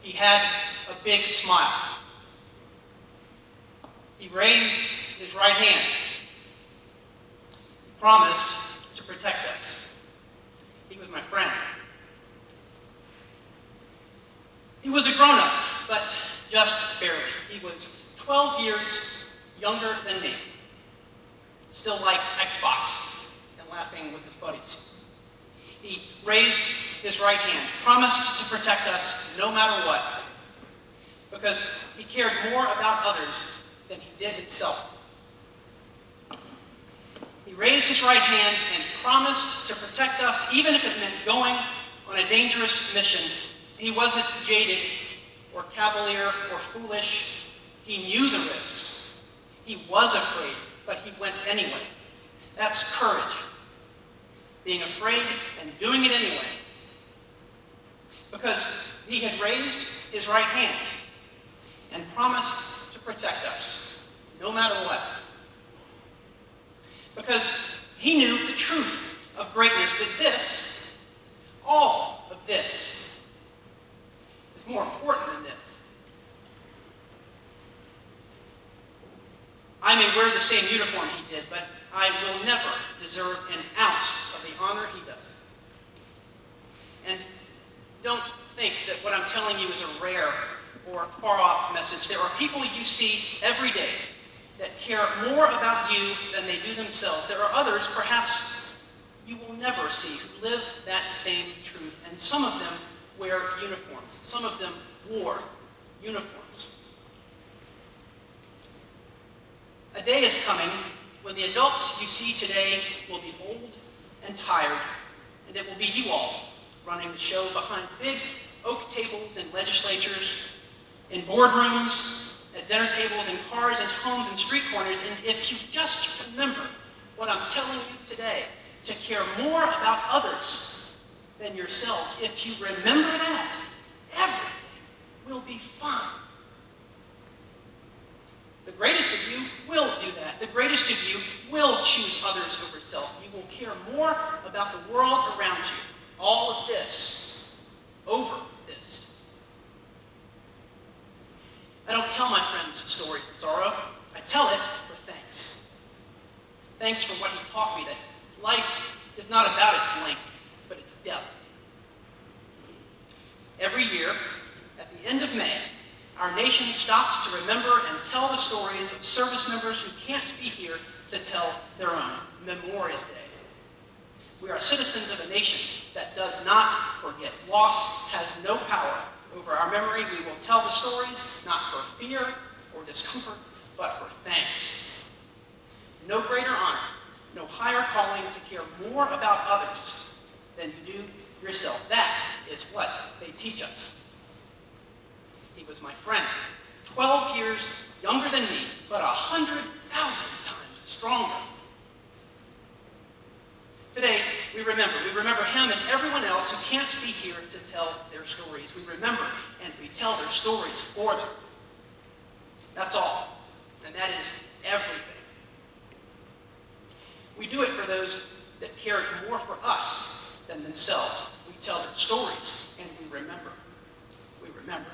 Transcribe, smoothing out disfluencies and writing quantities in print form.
He had a big smile. He raised his right hand. He promised to protect us. He was my friend. He was a grown-up, but just barely. He was 12 years younger than me. Still liked Xbox and laughing with his buddies. He raised his right hand, promised to protect us no matter what, because he cared more about others than he did himself. He raised his right hand and promised to protect us even if it meant going on a dangerous mission. He wasn't jaded or cavalier or foolish. He knew the risks. He was afraid, but he went anyway. That's courage. Being afraid and doing it anyway. Because he had raised his right hand and promised to protect us, no matter what. Because he knew the truth of greatness, that this, all of this, is more important than this. I may wear the same uniform he did, but I will never deserve an ounce of the honor he does. And don't think that what I'm telling you is a rare or far-off message. There are people you see every day that care more about you than they do themselves. There are others, perhaps, you will never see who live that same truth. And some of them wear uniforms. Some of them wore uniforms. A day is coming when the adults you see today will be old and tired, and it will be you all running the show behind big oak tables in legislatures, in boardrooms, at dinner tables, in cars, and homes, and street corners. And if you just remember what I'm telling you today, to care more about others than yourselves, if you remember that, everything will be fine. The greatest of you will do that. The greatest of you will choose others over self. You will care more about the world around you. All of this over this. I don't tell my friends a story for sorrow. I tell it for thanks. Thanks for what he taught me, that life is not about its length, but its depth. Every year, at the end of May, our nation stops to remember and tell the stories of service members who can't be here to tell their own Memorial Day. We are citizens of a nation that does not forget. Loss has no power over our memory. We will tell the stories not for fear or discomfort, but for thanks. No greater honor, no higher calling to care more about others than you do yourself. That is what they teach us. He was my friend, 12 years younger than me, but 100,000 times stronger. Today, we remember him and everyone else who can't be here to tell their stories. We remember and we tell their stories for them. That's all, and that is everything. We do it for those that cared more for us than themselves. We tell their stories, and we remember. We remember.